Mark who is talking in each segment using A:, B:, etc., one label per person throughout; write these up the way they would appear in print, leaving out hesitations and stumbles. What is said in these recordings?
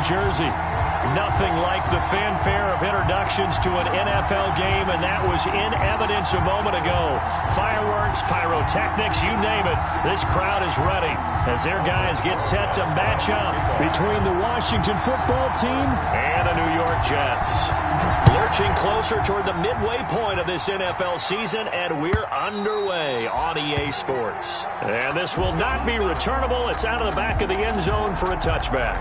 A: jersey. Nothing like the fanfare of introductions to an NFL game, and that was in evidence a moment ago. Fireworks, pyrotechnics, you name it. This crowd is ready as their guys get set to match up between the Washington football team and the New York Jets. Lurching closer toward the midway point of this NFL season, and we're underway on EA Sports. And this will not be returnable. It's out of the back of the end zone for a touchback.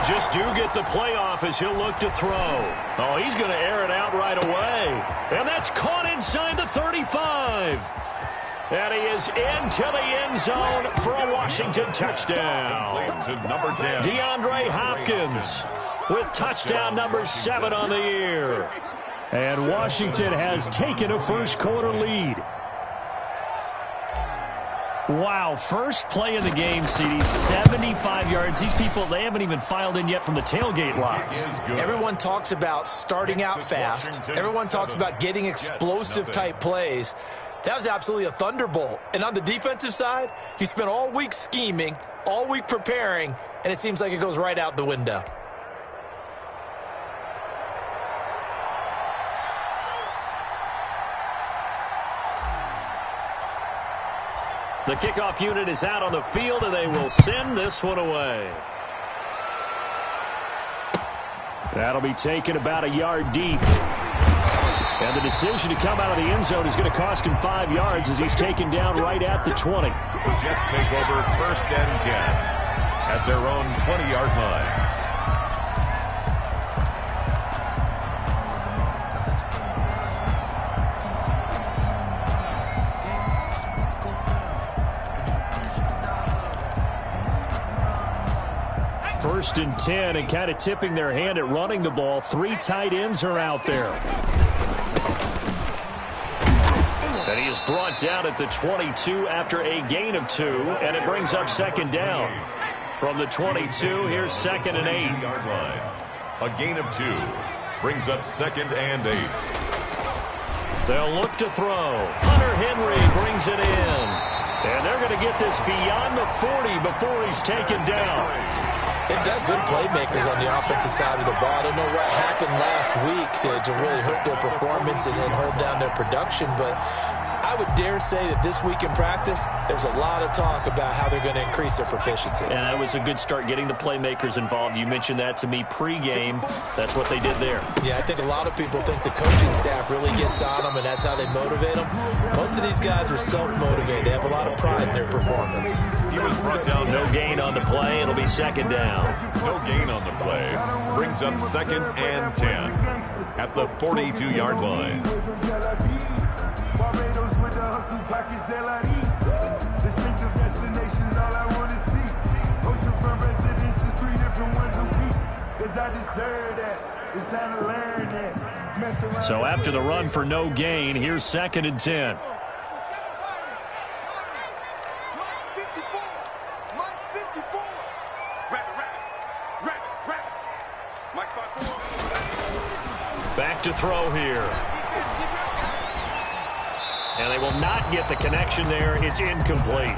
A: Just do get the playoff as he'll look to throw. Oh, he's going to air it out right away. And that's caught inside the 35. And he is into the end zone for a Washington touchdown.
B: Number 10.
A: DeAndre Hopkins with touchdown number 7 on the year. And Washington has taken a first quarter lead. Wow, first play of the game, CD, 75 yards. These people, they haven't even filed in yet from the tailgate lots.
C: Everyone talks about starting out fast. Everyone talks about getting explosive-type plays. That was absolutely a thunderbolt. And on the defensive side, he spent all week scheming, all week preparing, and it seems like it goes right out the window.
A: The kickoff unit is out on the field, and they will send this one away. That'll be taken about a yard deep. And the decision to come out of the end zone is going to cost him 5 yards as he's taken down right at the 20.
B: The Jets take over 1st and 10 at their own 20-yard line.
A: First and 10, and kind of tipping their hand at running the ball. 3 tight ends are out there. And he is brought down at the 22 after a gain of 2, and it brings up 2nd down. From the 22, here's 2nd and 8.
B: A gain of 2 brings up 2nd and 8.
A: They'll look to throw. Hunter Henry brings it in. And they're going to get this beyond the 40 before he's taken down.
C: They've got good playmakers on the offensive side of the ball. I don't know what happened last week to really hurt their performance and hold down their production, but I would dare say that this week in practice, there's a lot of talk about how they're going to increase their proficiency.
A: And that was a good start getting the playmakers involved. You mentioned that to me pregame. That's what they did there.
C: Yeah, I think a lot of people think the coaching staff really gets on them, and that's how they motivate them. Most of these guys are self-motivated. They have a lot of pride in their performance.
B: He was brought down.
A: No gain on the play. It'll be 2nd down.
B: No gain on the play. Brings up 2nd and 10 at the 42-yard line.
A: So after the run for no gain, here's 2nd and 10. Back to throw here. And they will not get the connection there. It's incomplete.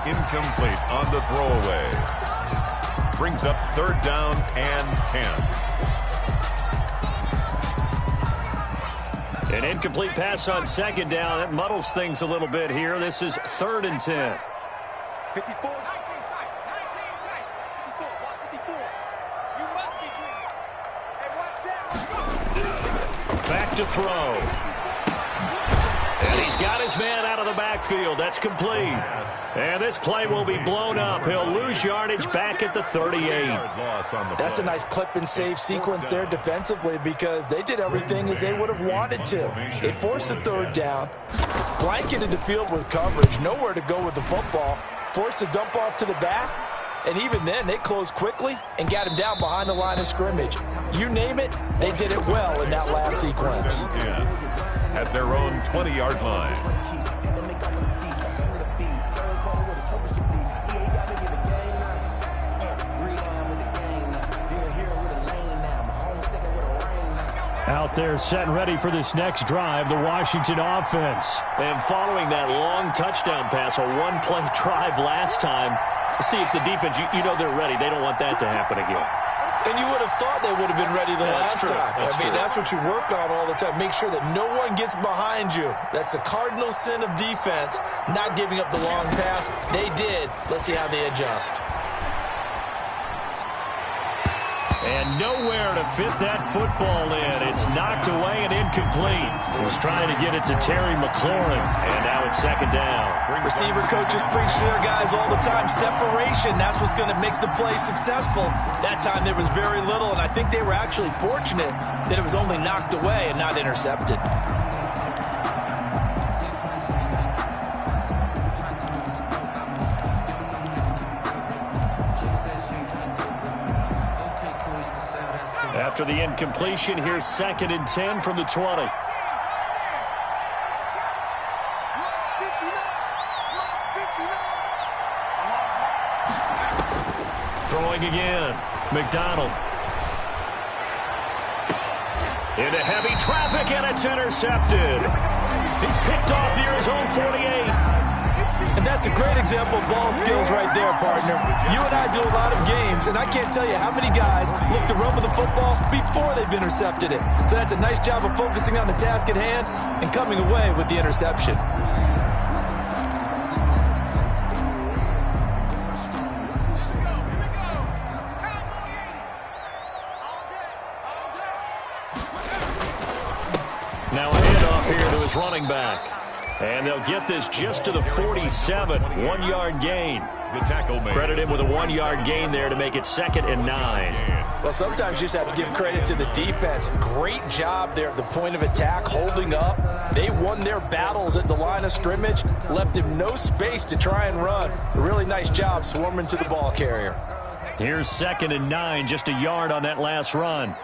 B: Incomplete on the throwaway. Brings up 3rd down and 10.
A: An incomplete pass on 2nd down. That muddles things a little bit here. This is 3rd and 10.
D: 54.
A: Back to throw. And he's got his man out of the backfield. That's complete. And this play will be blown up. He'll lose yardage back at the 38.
C: That's a nice clip and save sequence there defensively because they did everything as they would have wanted to. They forced a 3rd down, blanketed the field with coverage, nowhere to go with the football, forced a dump off to the back, and even then they closed quickly and got him down behind the line of scrimmage. You name it, they did it well in that last sequence.
B: At their own 20-yard line.
A: Out there set and ready for this next drive, the Washington offense. And following that long touchdown pass, a one-play drive last time, see if the defense, you know they're ready. They don't want that to happen again.
C: And you would have thought they would have been ready the last time. That's what you work on all the time. Make sure that no one gets behind you. That's the cardinal sin of defense, not giving up the long pass. They did. Let's see how they adjust.
A: And nowhere to fit that football in. It's knocked away and incomplete. He was trying to get it to Terry McLaurin. And now it's 2nd down.
C: Receiver coaches preach to their guys all the time. Separation, that's what's going to make the play successful. That time there was very little, and I think they were actually fortunate that it was only knocked away and not intercepted.
A: After the incompletion, here's 2nd and 10 from the 20. Throwing again. McDonald. Into heavy traffic, and it's intercepted. He's picked off near his own 48.
C: And that's a great example of ball skills right there, partner. You and I do a lot of games, and I can't tell you how many guys look to run with the football before they've intercepted it. So that's a nice job of focusing on the task at hand and coming away with the interception.
A: Now a handoff here to his running back. And they'll get this just to the 47, 1-yard gain.
B: The tackle made.
A: Credit him with a 1-yard gain there to make it 2nd and 9.
C: Well, sometimes you just have to give credit to the defense. Great job there at the point of attack, holding up. They won their battles at the line of scrimmage, left him no space to try and run. A really nice job swarming to the ball carrier.
A: Here's 2nd and 9, just a yard on that last run.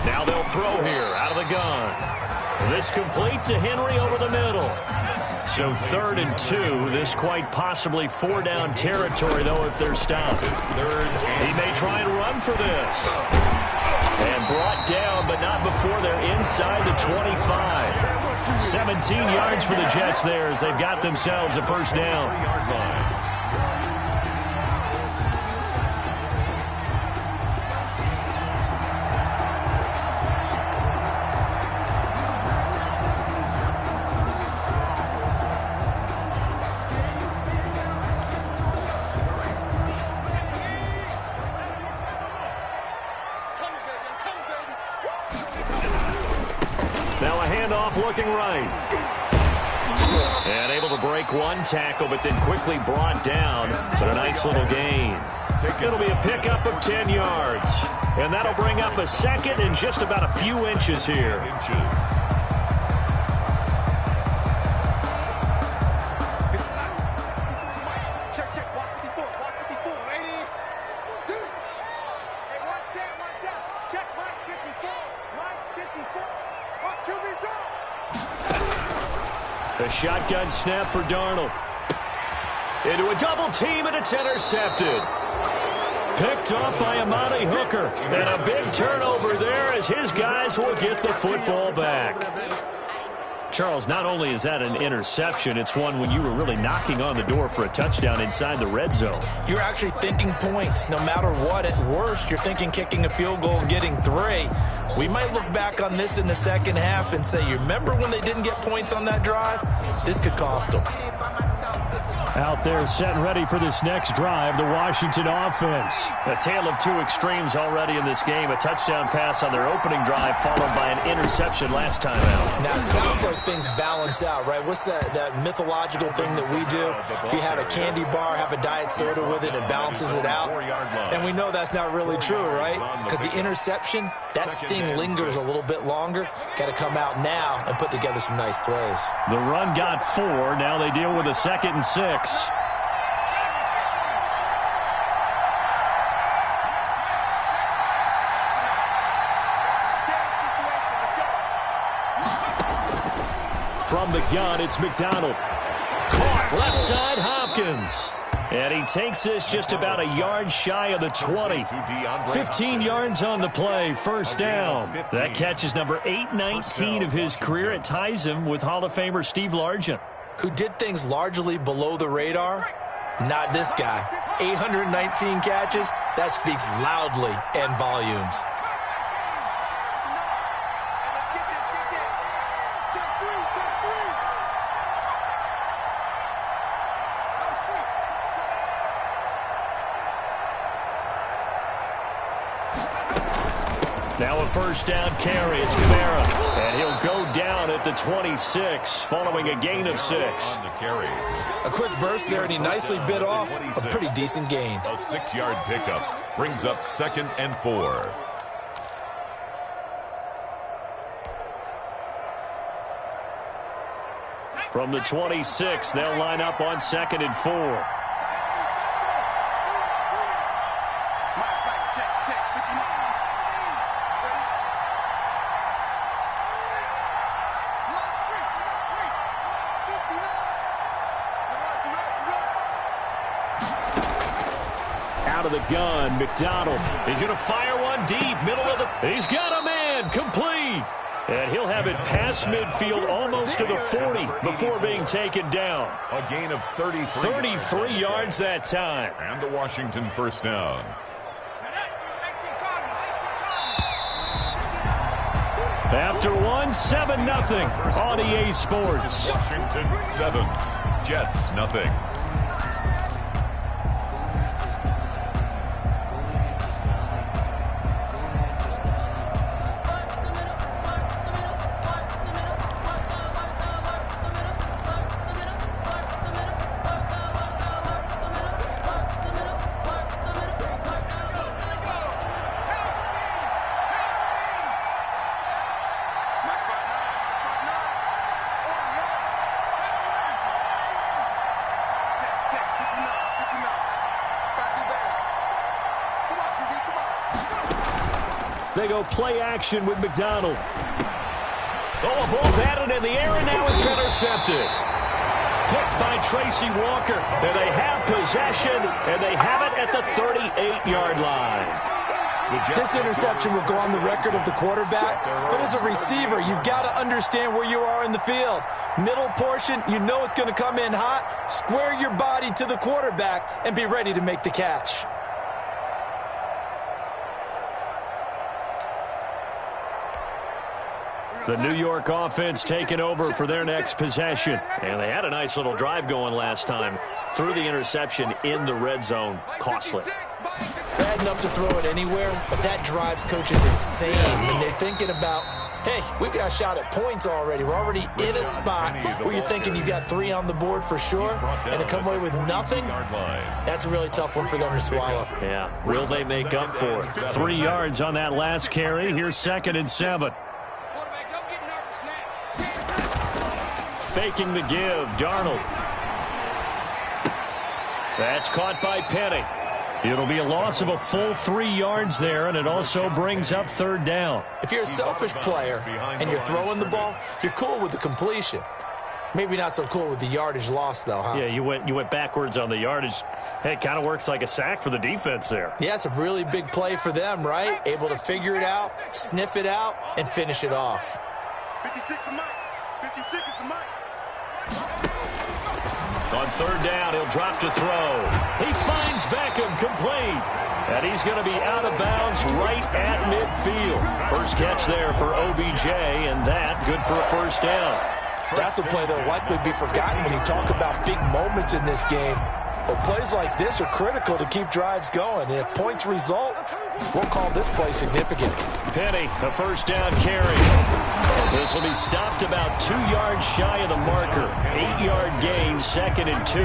A: Now they'll throw here out of the gun. This complete to Henry over the middle. So 3rd and 2. This quite possibly 4-down territory, though, if they're stopped. He may try and run for this. And brought down, but not before they're inside the 25. 17 yards for the Jets there as they've got themselves a 1st down. Now a handoff looking right. And able to break one tackle, but then quickly brought down. But a nice little gain. It'll be a pickup of 10 yards. And that'll bring up a 2nd and just about a few inches here. A shotgun snap for Darnold. Into a double team, and it's intercepted. Picked up by Amani Hooker. And a big turnover there as his guys will get the football back. Charles, not only is that an interception, it's one when you were really knocking on the door for a touchdown inside the red zone.
C: You're actually thinking points. No matter what, at worst, you're thinking kicking a field goal and getting 3. We might look back on this in the second half and say, you remember when they didn't get points on that drive? This could cost them.
A: Out there set and ready for this next drive, the Washington offense. A tale of 2 extremes already in this game. A touchdown pass on their opening drive followed by an interception last time out.
C: Now, it sounds like things balance out, right? What's that mythological thing that we do? If you have a candy bar, have a diet soda with it, it balances it out. And we know that's not really true, right? Because the interception, that sting lingers a little bit longer. Got to come out now and put together some nice plays.
A: The run got 4. Now they deal with a 2nd and 6. From the gun, it's McDonald. Caught left side, Hopkins. And he takes this just about a yard shy of the 20. 15 yards on the play, first down. That catch is number 819 of his career. It ties him with Hall of Famer Steve Largent,
C: who did things largely below the radar. Not this guy. 819 catches, that speaks loudly and volumes.
A: Now a first down carry. It's Kamara. And he'll go down at the 26 following a gain of 6.
C: A quick burst there, and he nicely bit off a pretty decent gain.
B: A 6-yard pickup brings up 2nd and 4.
A: From the 26, they'll line up on 2nd and 4. Out of the gun, McDonald. He's going to fire one deep, middle of the... He's got a man, complete. And he'll have it past midfield almost to the 40 before being taken down.
B: A gain of
A: 33 yards that time.
B: And the Washington first down.
A: After one, 7-0 on EA Sports.
B: Washington 7, Jets nothing.
A: They go play action with McDonald. Oh, a ball batted in the air, and now it's intercepted. Picked by Tracy Walker. And they have possession, and they have it at the 38-yard line.
C: This interception will go on the record of the quarterback, but as a receiver, you've got to understand where you are in the field. Middle portion, you know it's going to come in hot. Square your body to the quarterback and be ready to make the catch.
A: The New York offense taking over for their next possession. And they had a nice little drive going last time. Threw the interception in the red zone. Costly.
C: Bad enough to throw it anywhere, but that drives coaches insane when they're thinking about, hey, we've got a shot at points already. We're already in a spot where you're thinking you got 3 on the board for sure, and to come away with nothing, that's a really tough one for them to swallow.
A: Yeah, will they make up for it? 3 yards on that last carry. Here's 2nd and 7. Faking the give, Darnold. That's caught by Penny. It'll be a loss of a full 3 yards there, and it also brings up 3rd down.
C: If you're a selfish player and you're throwing the ball, you're cool with the completion. Maybe not so cool with the yardage loss, though, huh?
A: Yeah, you went backwards on the yardage. Hey, it kind of works like a sack for the defense there.
C: Yeah, it's a really big play for them, right? Able to figure it out, sniff it out, and finish it off.
D: 56 is Mike. 56 is Mike.
A: On third down, he'll drop to throw. He finds Beckham complete. And he's going to be out of bounds right at midfield. First catch there for OBJ, and that good for a first down.
C: That's a play that will likely be forgotten when you talk about big moments in this game. But plays like this are critical to keep drives going. And if points result, we'll call this play significant.
A: Penny, a first down carry. This will be stopped about 2 yards shy of the marker. 8-yard gain, 2nd and 2.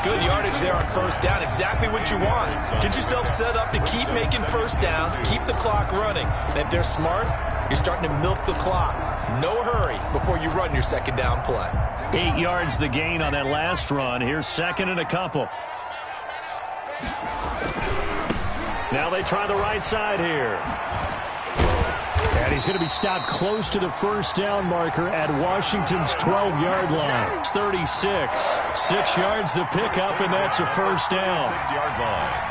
C: Good yardage there on first down. Exactly what you want. Get yourself set up to keep making first downs, keep the clock running. And if they're smart, you're starting to milk the clock. No hurry before you run your second down play.
A: 8 yards the gain on that last run. Here's 2nd and a couple. Now they try the right side here. And he's going to be stopped close to the first down marker at Washington's 12-yard line. It's 36. 6 yards the pickup, and that's a first down.
B: 6-yard line.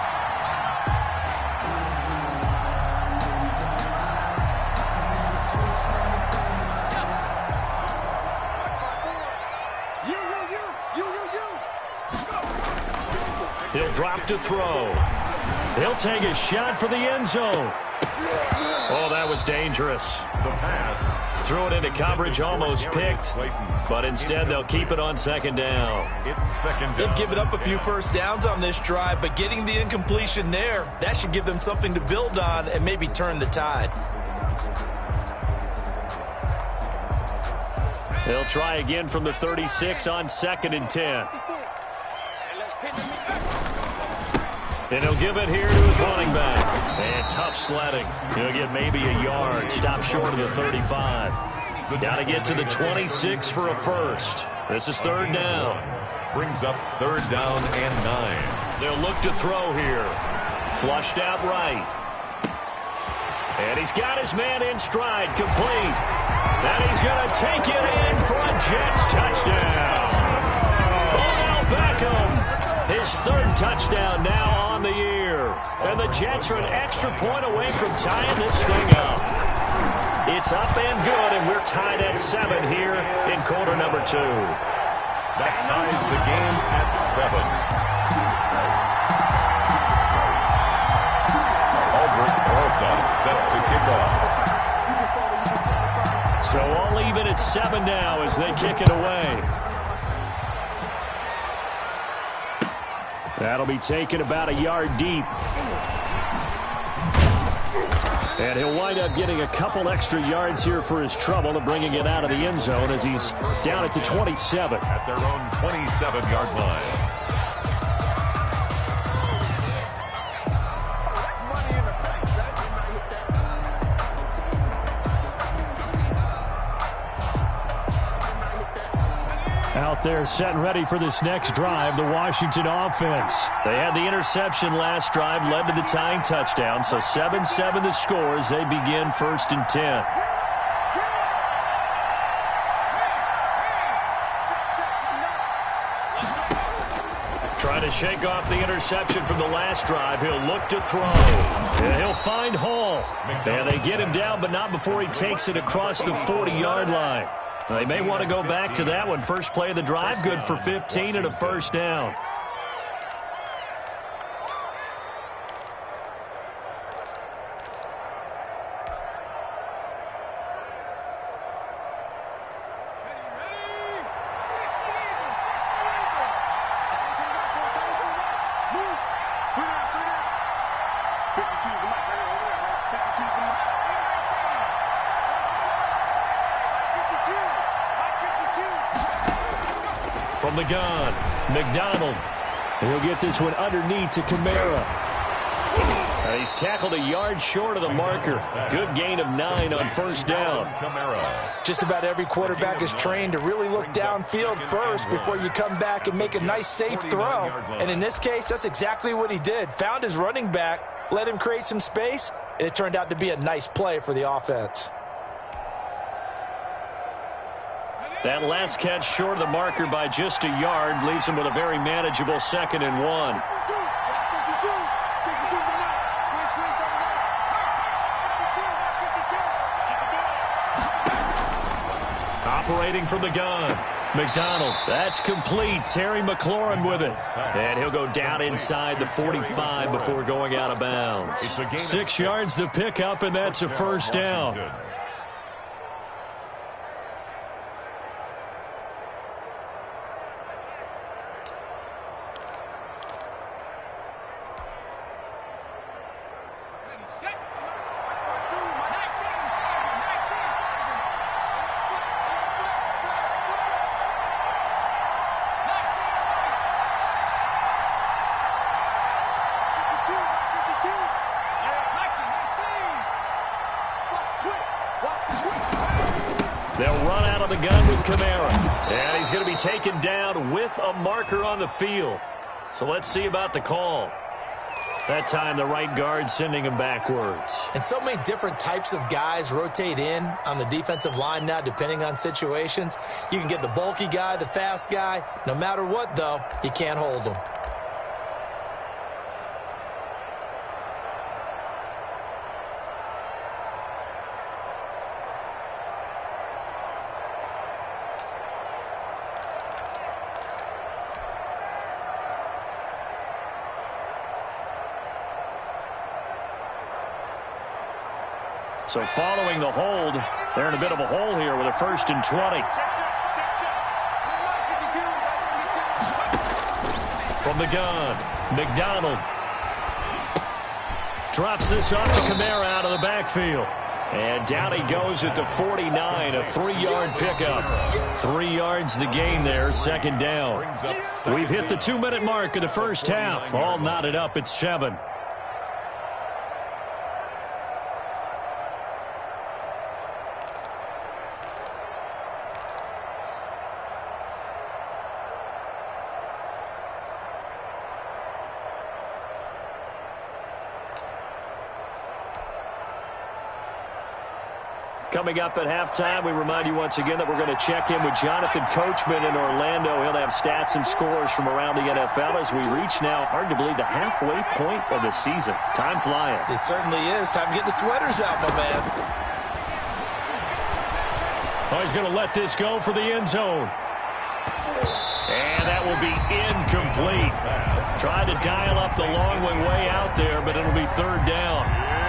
A: He'll drop to throw. He'll take a shot for the end zone. Oh, that was dangerous.
B: The pass.
A: Threw it into coverage, almost picked. But instead, they'll keep it on second down.
B: It's second down.
C: They've given up a few first downs on this drive, but getting the incompletion there, that should give them something to build on and maybe turn the tide.
A: They'll try again from the 36 on 2nd and 10. And he'll give it here to his running back. And tough sledding. He'll get maybe a yard. Stop short of the 35. Got to get to the 26 for a first. This is 3rd down.
B: Brings up 3rd down and 9.
A: They'll look to throw here. Flushed out right. And he's got his man in stride, complete. And he's going to take it in for a Jets touchdown. Odell Beckham. His 3rd touchdown now on the year. And the Jets are an extra point away from tying this thing up. It's up and good, and we're tied at 7 here in quarter number 2.
B: That ties the game at 7. Aldrich Rosa set to kick off.
A: So all even at 7 now as they kick it away. That'll be taken about a yard deep. And he'll wind up getting a couple extra yards here for his trouble and bringing it out of the end zone as he's down at the 27.
B: At their own 27-yard line.
A: Out there set and ready for this next drive, the Washington offense. They had the interception last drive, led to the tying touchdown, so 7-7 the score as they begin 1st and 10. Trying to shake off the interception from the last drive. He'll look to throw. And he'll find Hall. And they get him down, but not before he takes it across the 40-yard line. They may want to go back to that one. First play of the drive, good for 15 and a first down. From the gun, McDonald. He'll get this one underneath to Kamara. He's tackled a yard short of the marker. Good gain of 9 on first down.
C: Just about every quarterback is trained to really look downfield first before you come back and make a nice, safe throw. And in this case, that's exactly what he did. Found his running back, let him create some space, and it turned out to be a nice play for the offense.
A: That last catch short of the marker by just a yard leaves him with a very manageable 2nd and 1. Operating from the gun. McDonald, that's complete. Terry McLaurin with it. And he'll go down inside the 45 before going out of bounds. 6 yards to pick up, and that's a first down. They'll run out of the gun with Kamara. And he's going to be taken down with a marker on the field. So let's see about the call. That time the right guard sending him backwards.
C: And so many different types of guys rotate in on the defensive line now depending on situations. You can get the bulky guy, the fast guy. No matter what, though, you can't hold them.
A: So following the hold, they're in a bit of a hole here with a 1st and 20. From the gun, McDonald drops this off to Kamara out of the backfield. And down he goes at the 49, a 3-yard pickup. 3 yards the gain there, 2nd down. We've hit the 2-minute mark of the first half. All knotted up at 7. Coming up at halftime, we remind you once again that we're going to check in with Jonathan Coachman in Orlando. He'll have stats and scores from around the NFL as we reach now, hard to believe, the halfway point of the season. Time flying.
C: It certainly is. Time to get the sweaters out, my man.
A: Oh, he's going to let this go for the end zone. And that will be incomplete. Tried to dial up the long way out there, but it'll be 3rd down.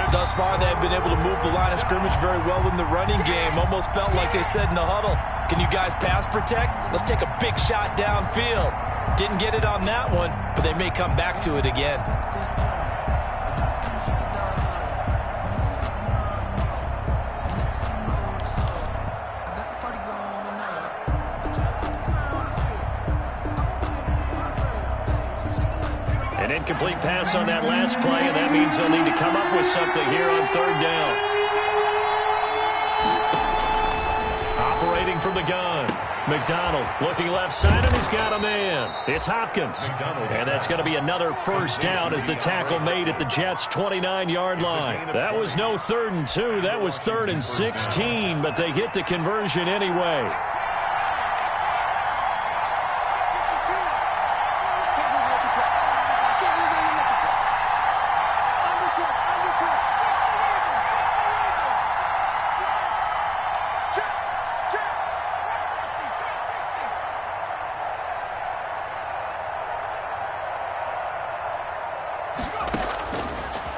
C: Thus far, they have been able to move the line of scrimmage very well in the running game. Almost felt like they said in the huddle, can you guys pass protect? Let's take a big shot downfield. Didn't get it on that one, but they may come back to it again.
A: An incomplete pass on that last play, and that means they'll need to come up with something here on 3rd down. Operating from the gun. McDonald looking left side, and he's got a man. It's Hopkins. And that's going to be another first down as the tackle made at the Jets' 29-yard line. That was no 3rd and 2. That was 3rd and 16, but they get the conversion anyway.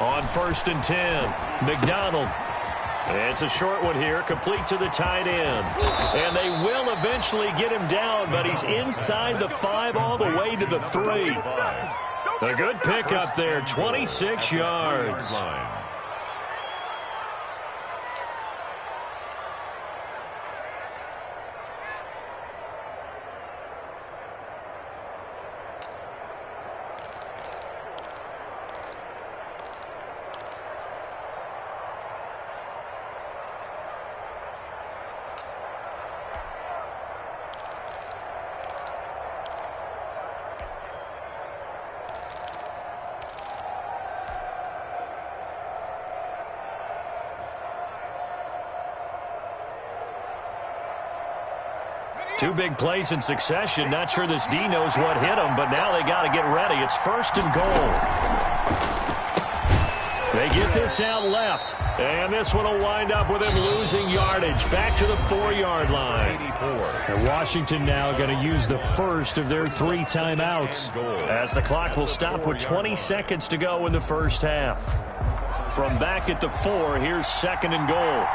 A: On 1st and 10, McDonald. It's a short one here, complete to the tight end. And they will eventually get him down, but he's inside the 5 all the way to the 3. A good pickup there, 26 yards. Two big plays in succession. Not sure this D knows what hit him, but now they got to get ready. It's 1st and goal. They get this out left, and this one will wind up with him losing yardage back to the 4-yard line.
E: And Washington now going to use the first of their 3 timeouts,
A: as the clock will stop with 20 seconds to go in the first half. From back at the 4, here's 2nd and goal.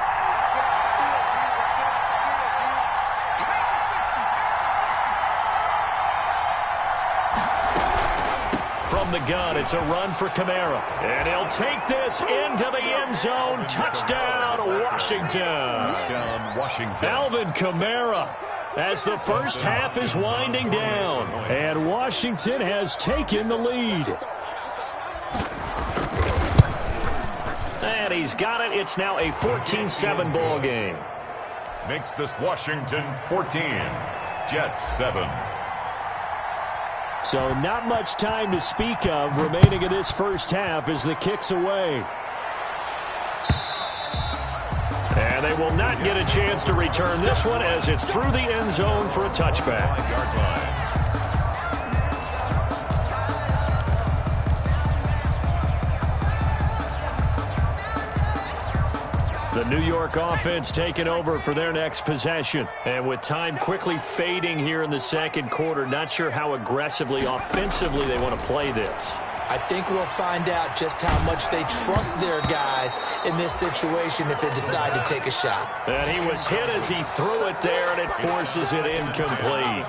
A: From the gun, it's a run for Kamara. And he'll take this into the end zone. Touchdown, Washington.
B: Touchdown, Washington.
A: Alvin Kamara, as the first half is winding down.
E: and Washington has taken the lead.
A: And he's got it. It's now a 14-7 ball game.
B: Makes this Washington 14, Jets 7.
E: So not much time to speak of remaining in this first half as the kick's away.
A: And they will not get a chance to return this one as it's through the end zone for a touchback.
B: 5-yard line.
A: The New York offense taking over for their next possession. And with time quickly fading here in the second quarter, not sure how aggressively, offensively they want to play this.
C: I think we'll find out just how much they trust their guys in this situation if they decide to take a shot.
A: And he was hit as he threw it there, and it forces it incomplete.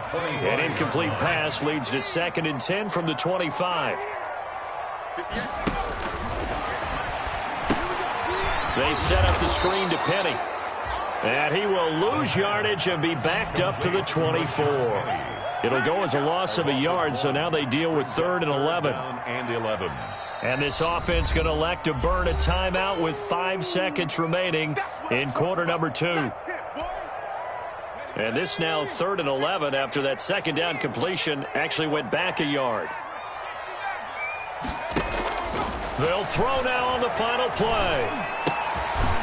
A: An incomplete pass leads to 2nd and 10 from the 25. They set up the screen to Penny. And he will lose yardage and be backed up to the 24. It'll go as a loss of a yard, so now they deal with 3rd and 11.
B: And 11.
A: And this offense going to elect to burn a timeout with 5 seconds remaining in quarter number 2. And this now 3rd and 11 after that second down completion actually went back a yard. They'll throw now on the final play.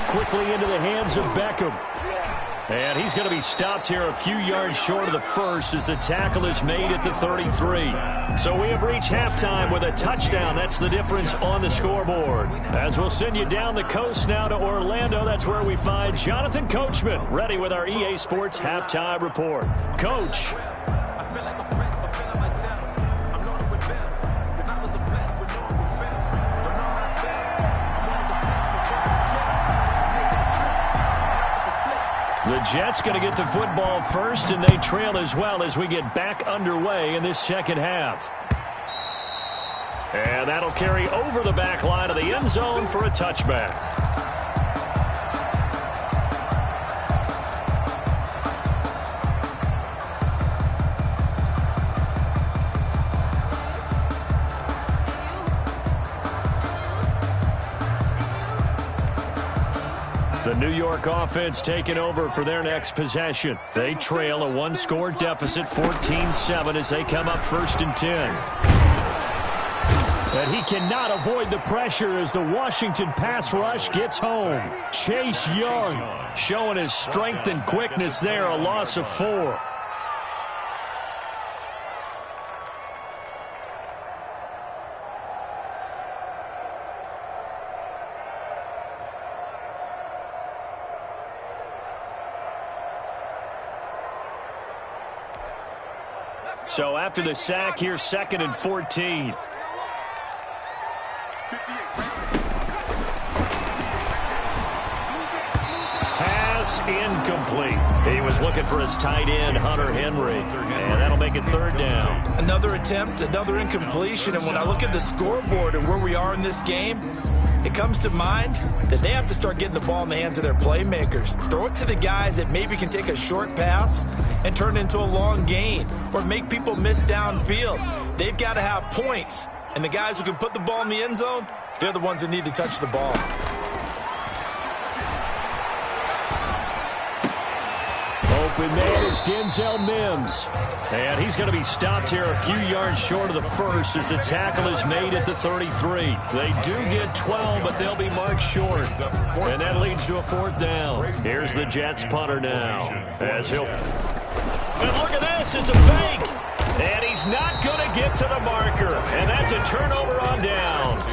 E: Quickly into the hands of Beckham.
A: And he's going to be stopped here a few yards short of the first as the tackle is made at the 33. So we have reached halftime with a touchdown. That's the difference on the scoreboard. As we'll send you down the coast now to Orlando, that's where we find Jonathan Coachman ready with our EA Sports halftime report. Coach. The Jets going to get the football first, and they trail as well as we get back underway in this second half. And that'll carry over the back line of the end zone for a touchback. The New York offense taking over for their next possession. They trail a 1-score deficit, 14-7, as they come up 1st and 10.
E: And he cannot avoid the pressure as the Washington pass rush gets home. Chase Young
A: showing his strength and quickness there, a loss of 4. So after the sack, here's 2nd and 14. Pass incomplete. He was looking for his tight end, Hunter Henry, and that'll make it 3rd down.
C: Another attempt, another incompletion, and when I look at the scoreboard and where we are in this game, it comes to mind that they have to start getting the ball in the hands of their playmakers. Throw it to the guys that maybe can take a short pass and turn it into a long gain or make people miss downfield. They've got to have points, and the guys who can put the ball in the end zone, they're the ones that need to touch the ball.
E: Open man is Denzel Mims.
A: And he's going to be stopped here a few yards short of the first as the tackle is made at the 33. They do get 12, but they'll be marked short. And that leads to a 4th down. Here's the Jets punter now as he'll... And look at this, it's a fake. And he's not going to get to the marker. And that's a turnover on downs.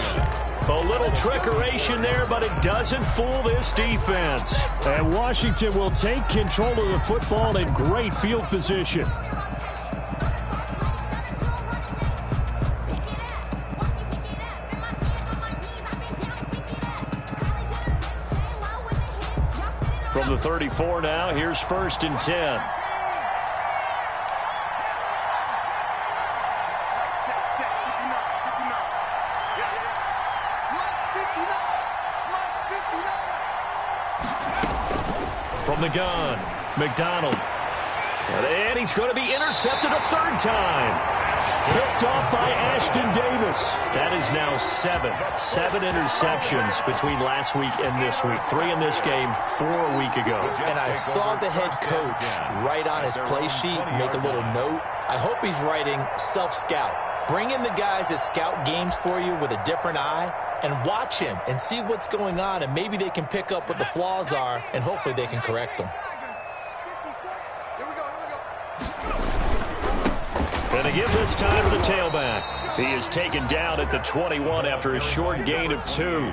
A: A little trickeration there, but it doesn't fool this defense.
E: And Washington will take control of the football in great field position.
A: From the 34 now, here's 1st and 10. From the gun, McDonald. And he's going to be intercepted a 3rd time. Picked off by Ashton Davis. That is now 7 interceptions between last week and this week. 3 in this game, 4 a week ago.
C: And I saw the head coach write on his play sheet, make a little note. I hope he's writing self-scout. Bring in the guys that scout games for you with a different eye and watch him and see what's going on, and maybe they can pick up what the flaws are, and hopefully they can correct them.
A: And to give this time to the tailback. He is taken down at the 21 after a short gain of 2.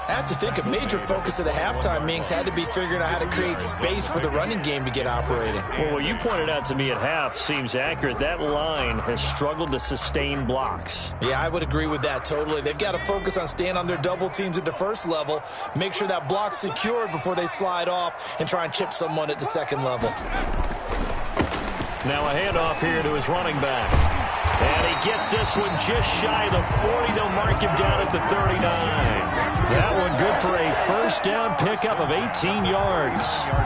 C: I have to think a major focus of the halftime meetings had to be figuring out how to create space for the running game to get operating.
A: Well, what you pointed out to me at half seems accurate. That line has struggled to sustain blocks.
C: Yeah, I would agree with that totally. They've got to focus on staying on their double teams at the first level, make sure that block's secured before they slide off and try and chip someone at the second level.
A: Now a handoff here to his running back. And he gets this one just shy of the 40. They'll mark him down at the 39. That one good for a 1st down pickup of 18 yards.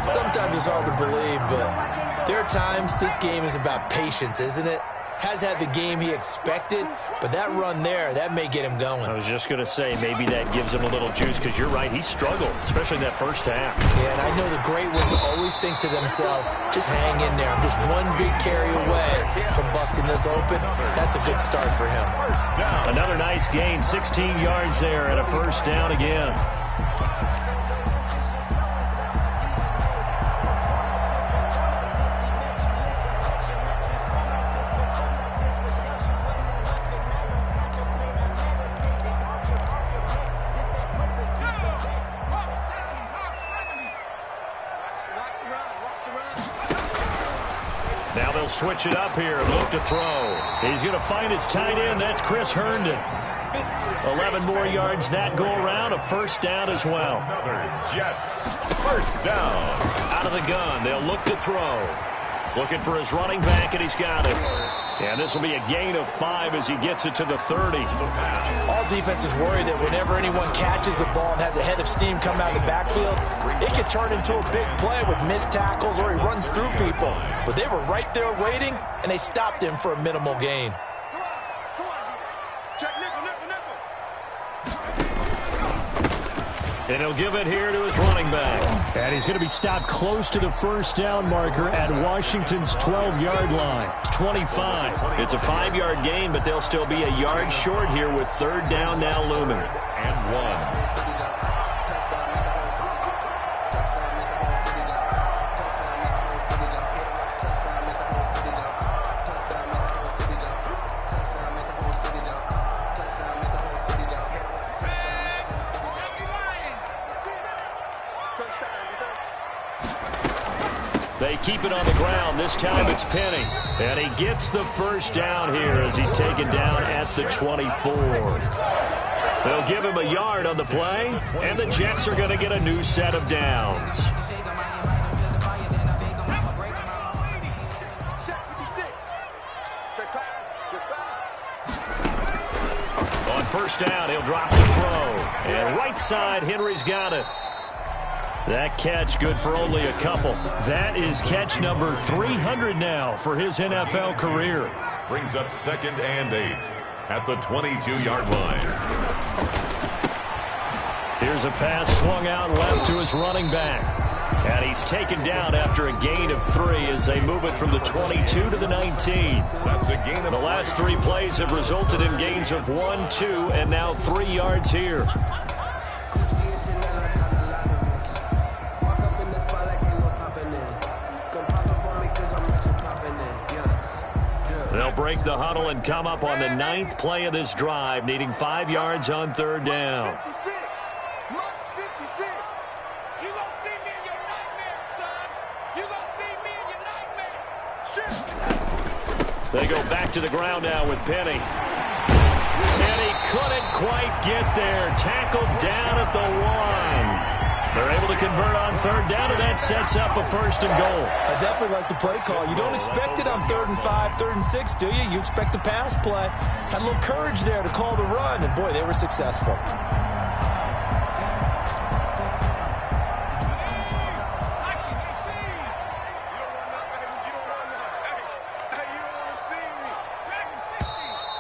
C: Sometimes it's hard to believe, but there are times this game is about patience, isn't it? Has had the game he expected, but that run there, that may get him going.
A: I was just going to say, maybe that gives him a little juice, because you're right, he struggled, especially in that 1st half.
C: Yeah, and I know the great ones always think to themselves, just hang in there. I'm just one big carry away from busting this open. That's a good start for him.
A: Another nice gain, 16 yards there, and a 1st down again. Now they'll switch it up here and look to throw. He's going to find his tight end. That's Chris Herndon. 11 more yards that go around. A 1st down as well.
B: Jets. 1st down.
A: Out of the gun. They'll look to throw. Looking for his running back, and he's got it. And this will be a gain of 5 as he gets it to the 30.
C: All defenses worry that whenever anyone catches the ball and has a head of steam come out of the backfield, it could turn into a big play with missed tackles or he runs through people. But they were right there waiting, and they stopped him for a minimal gain.
A: And he'll give it here to his running back.
E: And he's going to be stopped close to the 1st down marker at Washington's 12-yard line.
A: 25. It's a 5-yard gain, but they'll still be a yard short here with 3rd down now looming.
B: And 1.
A: They keep it on the ground. This time it's Penny. And he gets the 1st down here as he's taken down at the 24. They'll give him a yard on the play, and the Jets are going to get a new set of downs. On 1st down, he'll drop the throw. And right side, Henry's got it. That catch good for only a couple. That is catch number 300 now for his NFL career.
B: Brings up 2nd and 8 at the 22-yard line.
A: Here's a pass swung out left to his running back. And he's taken down after a gain of 3 as they move it from the 22 to the 19.
B: That's a gain of
A: The last 3 plays have resulted in gains of 1, 2, and now 3 yards here. They'll break the huddle and come up on the 9th play of this drive, needing 5 yards on 3rd down.
D: 56. Must 56.
F: You gonna see me in your nightmares, son. You gonna see me in your nightmares.
D: Shit.
A: They go back to the ground now with Penny. And he couldn't quite get there. Tackled down at the 1. They're able to convert on 3rd down, and that sets up a 1st and goal.
C: I definitely like the play call. You don't expect it on 3rd and 5, 3rd and 6, do you? You expect a pass play. Had a little courage there to call the run, and boy, they were successful.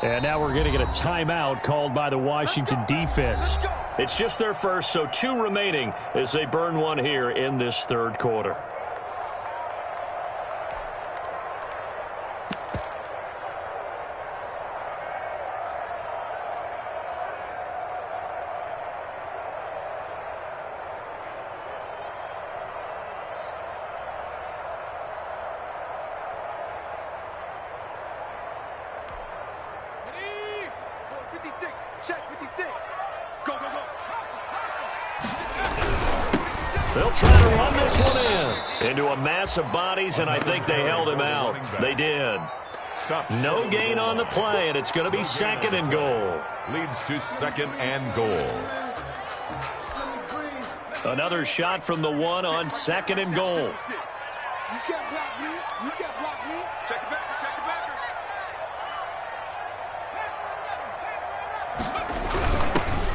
E: And now we're going to get a timeout called by the Washington defense.
A: It's just their first, so 2 remaining as they burn one here in this 3rd quarter. They'll try to run this one in into a mass of bodies, and I think they held him out. They did. No gain on the play, and it's going to be 2nd and goal.
B: Leads to 2nd and goal.
A: Another shot from the 1 on 2nd and goal.
D: You can't block me. You can't block me. Check it back. Check it back.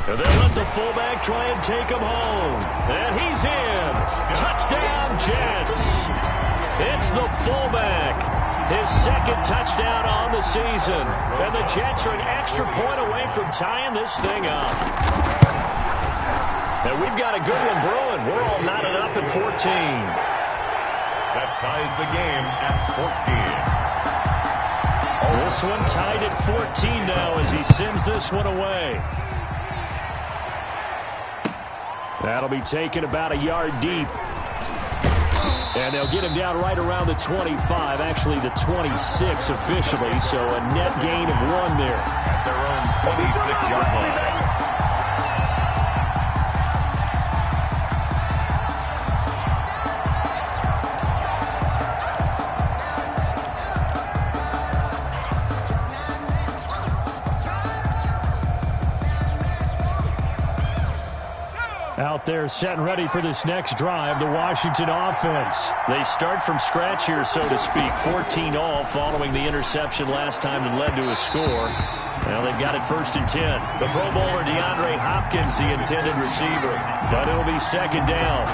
A: And they'll let the fullback try and take him home. And he's in. Touchdown, Jets. It's the fullback. His 2nd touchdown on the season. And the Jets are an extra point away from tying this thing up. And we've got a good one brewing. We're all knotted up at 14.
B: That ties the game at 14.
A: This one tied at 14 now as he sends this one away.
E: That'll be taken about a yard deep. And they'll get him down right around the 25, actually the 26 officially, so a net gain of 1 there.
B: At their own 26-yard line.
E: Out there set and ready for this next drive, the Washington offense.
A: They start from scratch here, so to speak. 14 all following the interception last time that led to a score. Now they've got it 1st and 10. The Pro Bowler DeAndre Hopkins, the intended receiver. But it'll be 2nd down.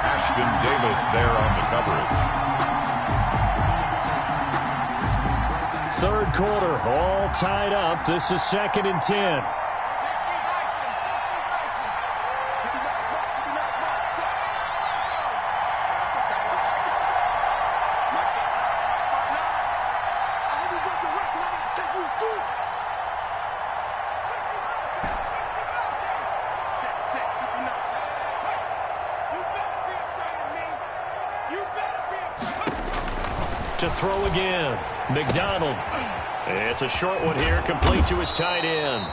B: Ashton Davis there on the coverage.
E: 3rd quarter, all tied up. This is 2nd and 10.
A: To throw again. McDonald. It's a short one here, complete to his tight end.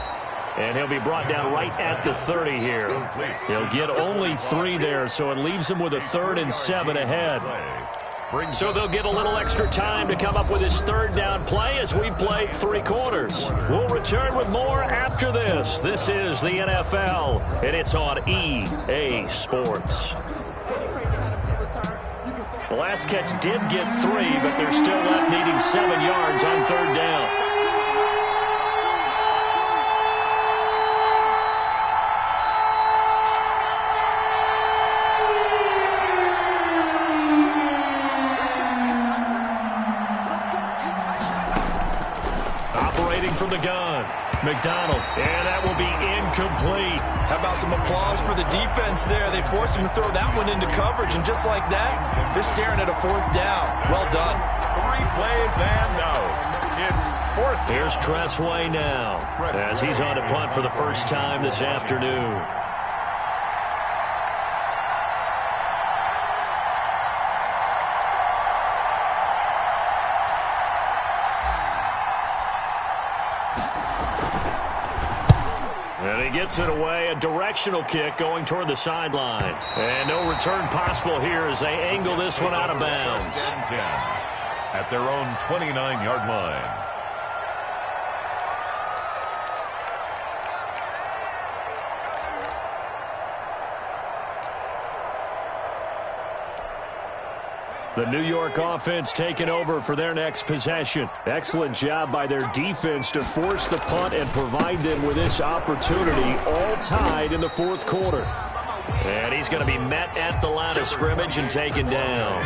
A: And he'll be brought down right at the 30 here. He'll get only 3 there, so it leaves him with a 3rd and 7 ahead. So they'll get a little extra time to come up with his 3rd down play as we've played 3 quarters. We'll return with more after this. This is the NFL, and it's on EA Sports. The last catch did get 3, but they're still left needing 7 yards on 3rd down. Operating from the gun. McDonald, and that will be incomplete.
C: How about some applause for the defense there? They forced him to throw that one into coverage, and just like that, they're staring at a 4th down. Well done.
B: 3 plays and out. It's 4th.
A: Here's Tressway now as he's on to punt for the first time this afternoon. And he gets it away, a directional kick going toward the sideline. And no return possible here as they angle this one out of bounds.
B: At their own 29-yard line.
A: The New York offense taking over for their next possession. Excellent job by their defense to force the punt and provide them with this opportunity, all tied in the fourth quarter. And he's going to be met at the line of scrimmage and taken down.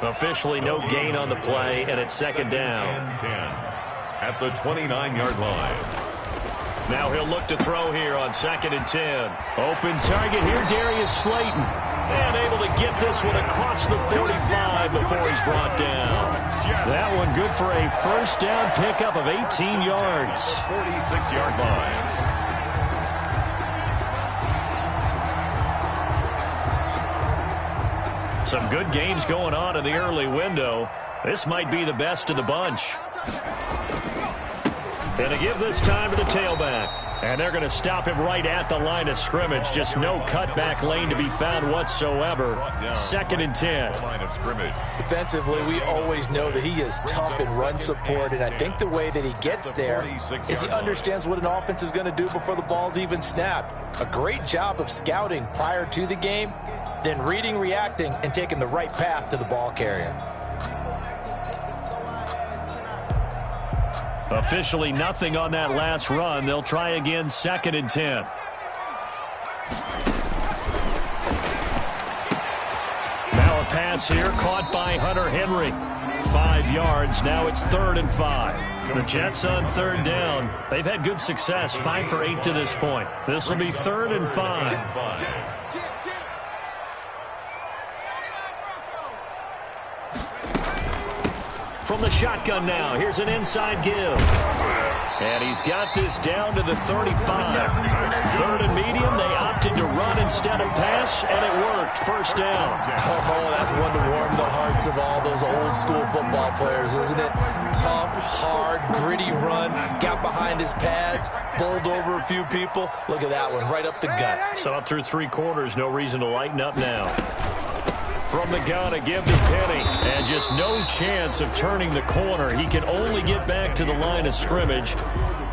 A: Officially no gain on the play, and it's second down.
B: 10 at the 29-yard line.
A: Now he'll look to throw here on 2nd and 10. Open target here, Darius Slayton. And able to get this one across the 45 before he's brought down. That one good for a first down pickup of 18 yards.
B: 46-yard line.
A: Some good games going on in the early window. This might be the best of the bunch. Going to give this time to the tailback. And they're going to stop him right at the line of scrimmage. Just no cutback lane to be found whatsoever. 2nd and 10.
C: Defensively, we always know that he is tough in run support, and I think the way that he gets there is he understands what an offense is going to do before the ball's even snapped. A great job of scouting prior to the game, then reading, reacting, and taking the right path to the ball carrier.
A: Officially nothing on that last run. They'll try again, 2nd and 10. Now a pass here caught by Hunter Henry. 5 yards. Now it's 3rd and 5. The Jets on 3rd down. They've had good success, 5 for 8 to this point. This will be 3rd and 5. From the shotgun now, here's an inside give. And he's got this down to the 35. 3rd and medium, they opted to run instead of pass, and it worked. First down.
C: Oh, that's one to warm the hearts of all those old school football players, isn't it? Tough, hard, gritty run, got behind his pads, bowled over a few people. Look at that one, right up the gut.
A: So up through 3 quarters, no reason to lighten up now. From the gun, a give to Penny. And just no chance of turning the corner. He can only get back to the line of scrimmage.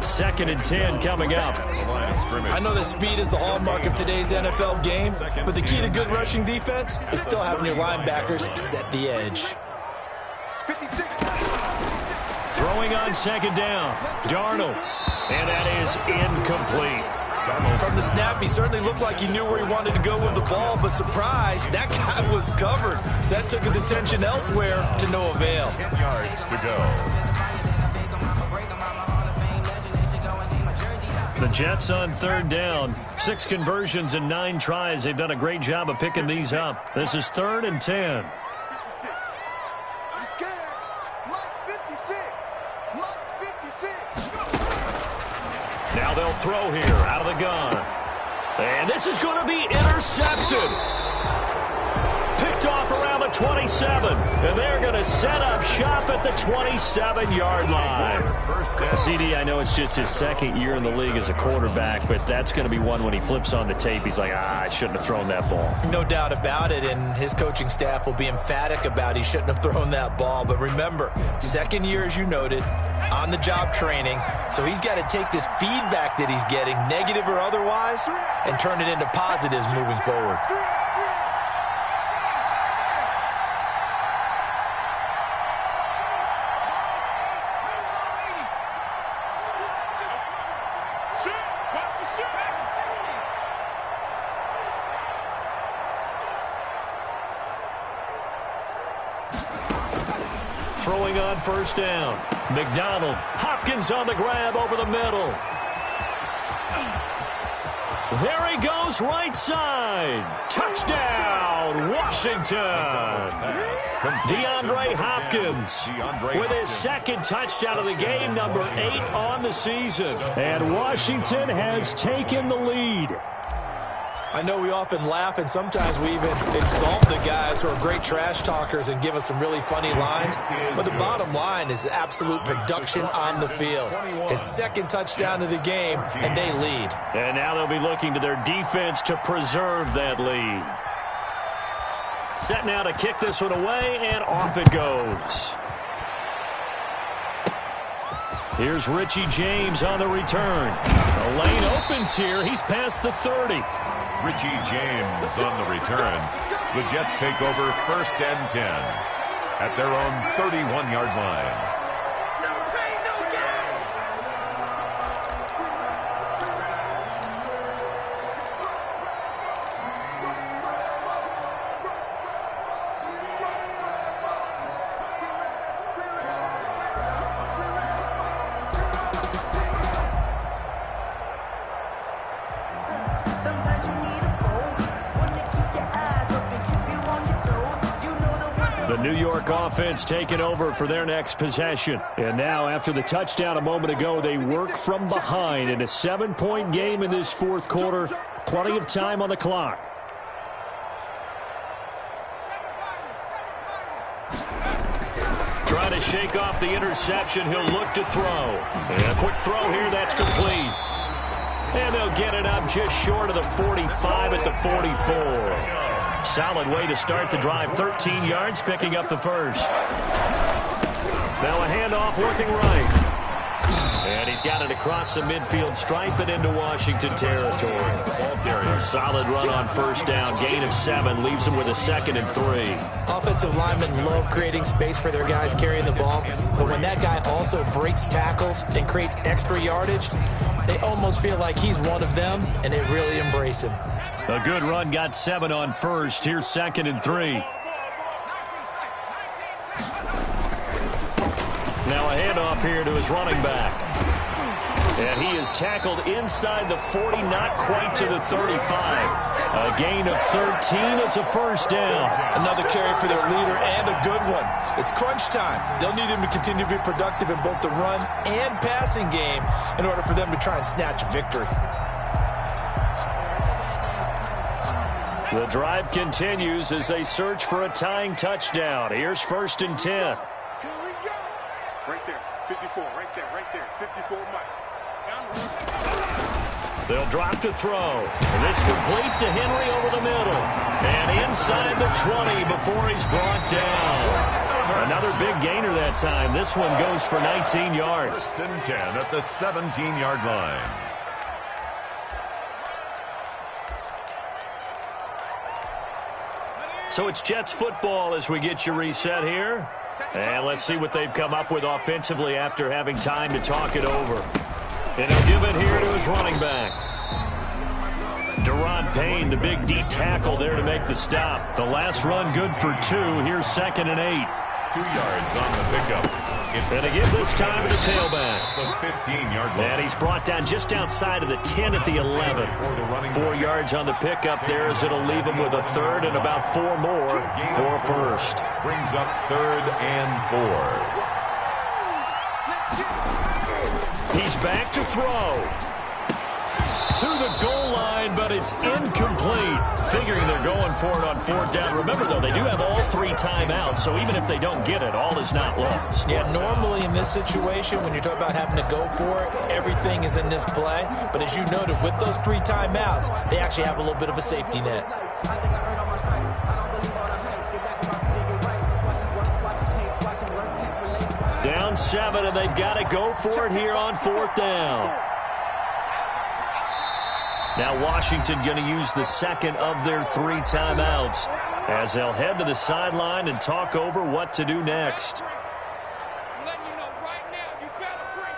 A: 2nd and 10 coming up.
C: I know that speed is the hallmark of today's NFL game, but the key to good rushing defense is still having your linebackers set the edge.
A: Throwing on 2nd down. Darnold. And that is incomplete.
C: From the snap, he certainly looked like he knew where he wanted to go with the ball, but surprise, that guy was covered. So that took his attention elsewhere to no avail.
B: 10 yards to go.
A: The Jets on 3rd down. 6 conversions and 9 tries. They've done a great job of picking these up. This is 3rd and 10. Now they'll throw here out of the gun. And this is going to be intercepted. Picked off around the 27. And they're going to set up shop at the 27-yard line. CD, I know it's just his 2nd year in the league as a quarterback, but that's going to be one when he flips on the tape. He's like, I shouldn't have thrown that ball.
C: No doubt about it, and his coaching staff will be emphatic about he shouldn't have thrown that ball. But remember, 2nd year, as you noted, on-the-job training, so he's got to take this feedback that he's getting, negative or otherwise, and turn it into positives moving forward.
A: Throwing on 1st down. McDonald. Hopkins on the grab over the middle. There he goes, right side. Touchdown, Washington. DeAndre Hopkins with his 2nd touchdown of the game, number 8 on the season. And Washington has taken the lead.
C: I know we often laugh, and sometimes we even insult the guys who are great trash talkers and give us some really funny lines. But the bottom line is absolute production on the field. His second touchdown of the game, and they lead.
A: And now they'll be looking to their defense to preserve that lead. Set now to kick this one away, and off it goes. Here's Richie James on the return. The lane opens here. He's past the 30.
B: Richie James on the return. The Jets take over 1st and 10 at their own 31-yard line.
A: The New York offense taking over for their next possession. And now, after the touchdown a moment ago, they work from behind in a 7-point game in this fourth quarter. Plenty of time on the clock. Trying to shake off the interception. He'll look to throw. And a quick throw here. That's complete. And they'll get it up just short of the 45 at the 44. Solid way to start the drive. 13 yards, picking up the first. Now a handoff looking right. And he's got it across the midfield stripe and into Washington territory. A solid run on first down. Gain of 7 leaves him with a 2nd and 3.
C: Offensive linemen love creating space for their guys carrying the ball. But when that guy also breaks tackles and creates extra yardage, they almost feel like he's one of them, and they really embrace him.
A: A good run, got 7 on first. Here's 2nd and 3. Now a handoff here to his running back. And he is tackled inside the 40, not quite to the 35. A gain of 13. It's a first down.
C: Another carry for their leader, and a good one. It's crunch time. They'll need him to continue to be productive in both the run and passing game in order for them to try and snatch a victory.
A: The drive continues as they search for a tying touchdown. Here's 1st and 10.
D: Here we go. Right there. 54. Right there. 54 Mike.
A: They'll drop to throw. And this complete to Henry over the middle. And inside the 20 before he's brought down. Another big gainer that time. This one goes for 19 yards.
B: 1st and 10 at the 17-yard line.
A: So it's Jets football as we get you reset here. And let's see what they've come up with offensively after having time to talk it over. And he'll give it here to his running back. Deron Payne, the big D tackle there to make the stop. The last run good for 2. Here's 2nd and 8.
B: 2 yards on the pickup.
A: And again this time to the tailback.
B: The 15-yard line.
A: And he's brought down just outside of the 10 at the 11. 4 yards on the pickup there as it'll leave him with a 3rd and about 4 more for a first.
B: Brings up 3rd and 4.
A: He's back to throw. To the goal line, but it's incomplete. Figuring they're going for it on 4th down. Remember, though, they do have all 3 timeouts, so even if they don't get it, all is not lost.
C: Yeah, normally in this situation, when you're talking about having to go for it, everything is in this play. But as you noted, with those 3 timeouts, they actually have a little bit of a safety net.
A: Down 7, and they've got to go for it here on 4th down. Now Washington going to use the 2nd of their 3 timeouts as they'll head to the sideline and talk over what to do next.
F: I'm letting you know right now, you better bring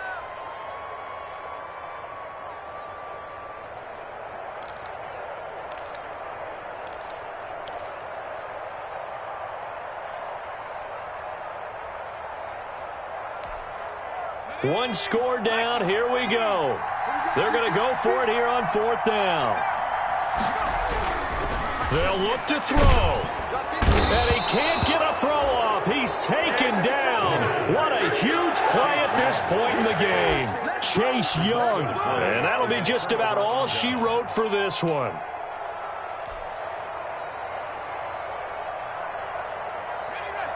A: it. One score down. Here we go. They're going to go for it here on 4th down. They'll look to throw. And he can't get a throw off. He's taken down. What a huge play at this point in the game. Chase Young. And that'll be just about all she wrote for this one.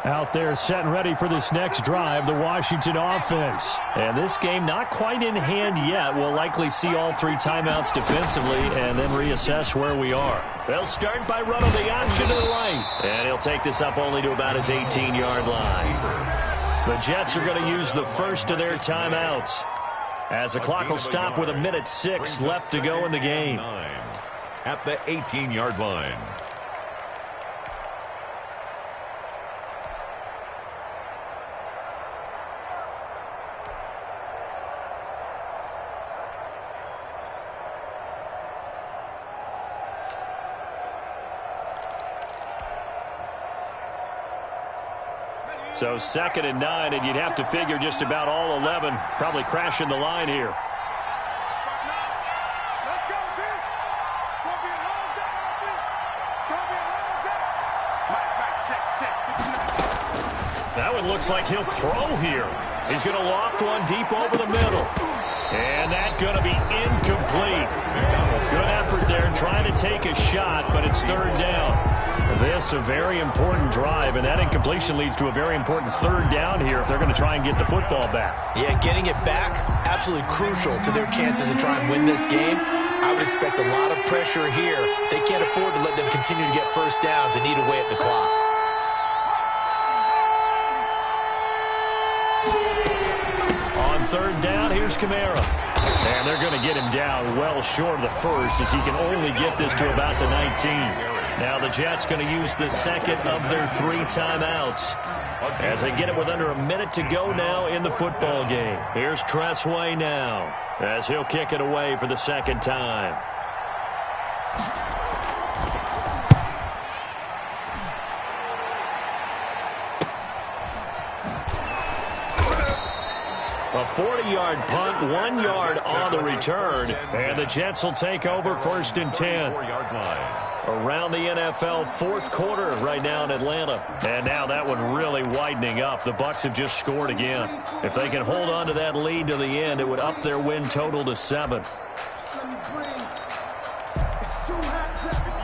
E: Out there setting ready for this next drive, the Washington offense.
A: And this game not quite in hand yet. We'll likely see all 3 timeouts defensively and then reassess where we are. They'll start by running the option to the right. And he'll take this up only to about his 18-yard line. The Jets are going to use the first of their timeouts, as the clock will stop with 1:06 left to go in the game.
B: At the 18-yard line.
A: So 2nd and 9, and you'd have to figure just about all 11 probably crashing the line here.
D: Let's go, D. It's going to be a long day, offense. It's going to be a long day. Mike, check.
A: That one looks like he'll throw here. He's going to loft one deep over the middle. And that's going to be incomplete. Good effort there trying to take a shot, but it's 3rd down. This a very important drive, and that incompletion leads to a very important 3rd down here if they're going to try and get the football back.
C: Yeah, getting it back, absolutely crucial to their chances to try and win this game. I would expect a lot of pressure here. They can't afford to let them continue to get first downs and eat away at the clock.
A: On 3rd down, here's Kamara. And they're going to get him down well short of the first, as he can only get this to about the 19. Now the Jets going to use the 2nd of their 3 timeouts as they get it with under 1 minute to go now in the football game. Here's Tressway now as he'll kick it away for the 2nd time. A 40-yard punt, 1 yard on the return, and the Jets will take over 1st and 10.
B: 4-yard line.
A: Around the NFL 4th quarter right now in Atlanta. And now that one really widening up. The Bucs have just scored again. If they can hold on to that lead to the end, it would up their win total to 7.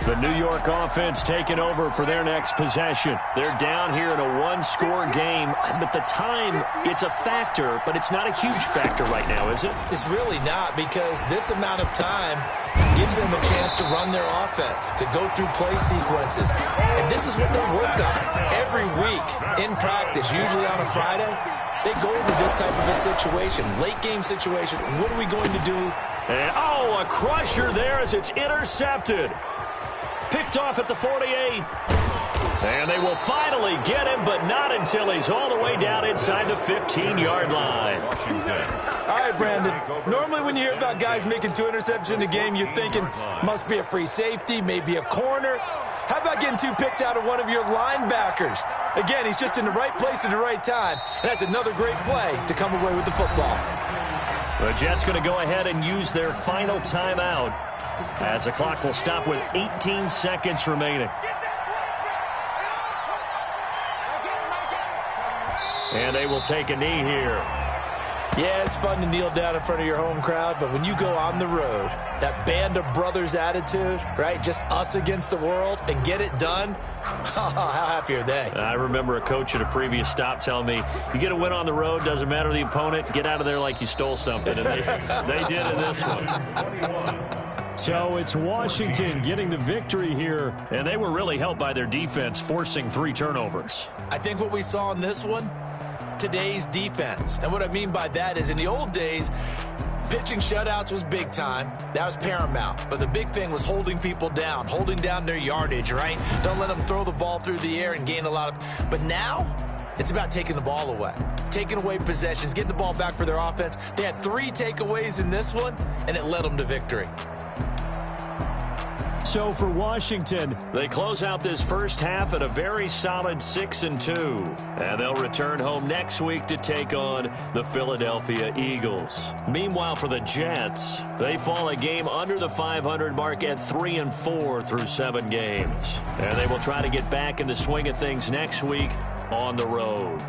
A: The New York offense taking over for their next possession. They're down here in a 1-score game, but the time, it's a factor, but it's not a huge factor right now, is it?
C: It's really not, because this amount of time gives them a chance to run their offense, to go through play sequences. And this is what they work on every week in practice, usually on a Friday. They go over this type of a situation, late game situation. What are we going to do?
A: And, oh, a crusher there as it's intercepted. Picked off at the 48. And they will finally get him, but not until he's all the way down inside the 15-yard line.
C: All right, Brandon. Normally when you hear about guys making 2 interceptions in a game, you're thinking must be a free safety, maybe a corner. How about getting 2 picks out of one of your linebackers? Again, he's just in the right place at the right time. And that's another great play to come away with the football.
A: The Jets going to go ahead and use their final timeout, as the clock will stop with 18 seconds remaining. And they will take a knee here.
C: Yeah, it's fun to kneel down in front of your home crowd, but when you go on the road, that band of brothers attitude, right, just us against the world, and get it done, how happy are they?
A: I remember a coach at a previous stop telling me, you get a win on the road, doesn't matter the opponent, get out of there like you stole something. And they did in this one.
E: So it's Washington getting the victory here.
A: And they were really helped by their defense, forcing 3 turnovers.
C: I think what we saw in this one, today's defense. And what I mean by that is in the old days, pitching shutouts was big time. That was paramount. But the big thing was holding people down, holding down their yardage, right? Don't let them throw the ball through the air and gain a lot of... But now, it's about taking the ball away, taking away possessions, getting the ball back for their offense. They had 3 takeaways in this one, and it led them to victory.
E: So for Washington,
A: they close out this first half at a very solid 6-2. And they'll return home next week to take on the Philadelphia Eagles. Meanwhile, for the Jets, they fall a game under the 500 mark at 3-4 through 7 games. And they will try to get back in the swing of things next week on the road.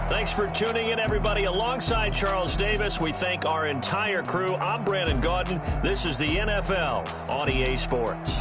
A: Thanks for tuning in, everybody. Alongside Charles Davis, we thank our entire crew. I'm Brandon Gaudin. This is the NFL on EA Sports.